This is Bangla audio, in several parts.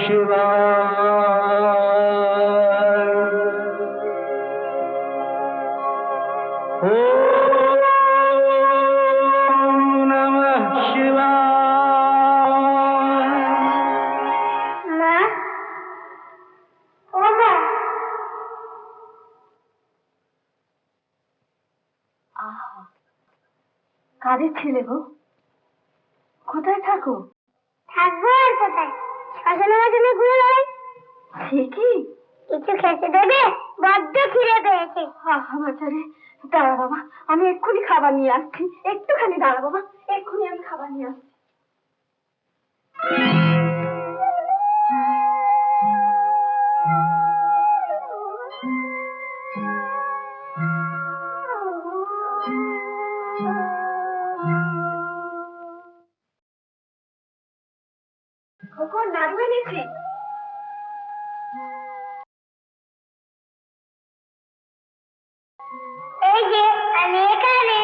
শিবায়। ওম নমঃ শিবায়। মা, ও মা। আহা, কাদের ছেলে গো? কোথায় থাকো? থাকবো আর কোথায়, শ্মশানের মাঝে ঘুরে বেড়াই। সে কি? কিছু খেতে দেবে? বড্ড খিদে পেয়েছে। বাচ্চারে, দাঁড়া বাবা, আমি এক্ষুনি খাবার নিয়ে আসছি। একটুখানি দাঁড়া বাবা, এক্ষুনি আমি খাবার নিয়ে আসছি। খোকন, নাড়ু এনেছি। এই যে আমি এখানে।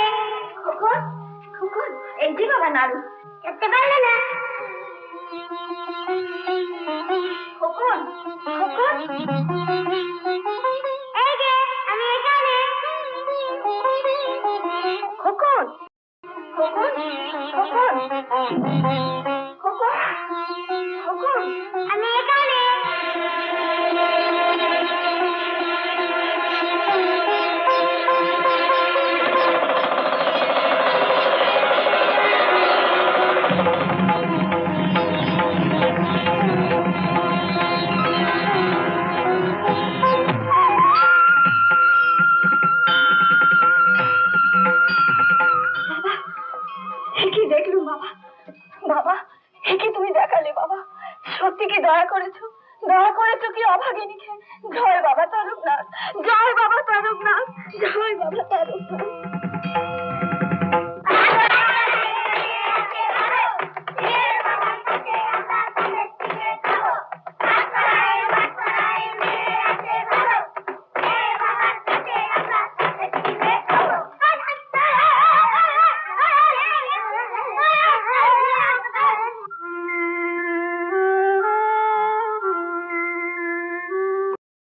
খোকন, খোকন, এই যে বাবা নাড়ু। খেতে পারলে না? খোকন, খোকন, এই যে আমি এখানে। খোকন, খোকন, খোকন, খোকন, খোকন, আমি এখানে। কি দেখলুম বাবা? বাবা, কি তুমি দেখালে বাবা? সত্যি কি দয়া করেছো? দয়া করেছো কি অভাগিনীকে? জয় বাবা তারকনাথ, জয় বাবা তারকনাথ, জয় বাবা তারকনাথ।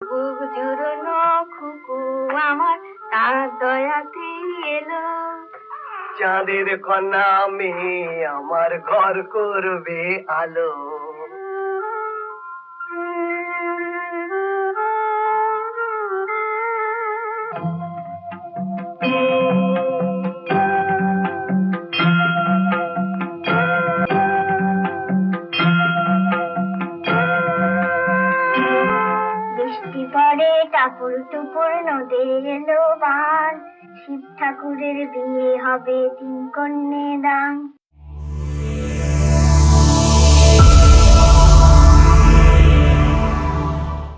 বুক জুড়োনো খুকু আমার তার দয়াতে এলো। চাঁদের কন্যা মেয়ে আমার ঘর করবে আলো। বৃষ্টি পড়ে টাপুর টুপুর নদে এলো বান, শিব ঠাকুরের বিয়ে হবে 3 কন্যে দান।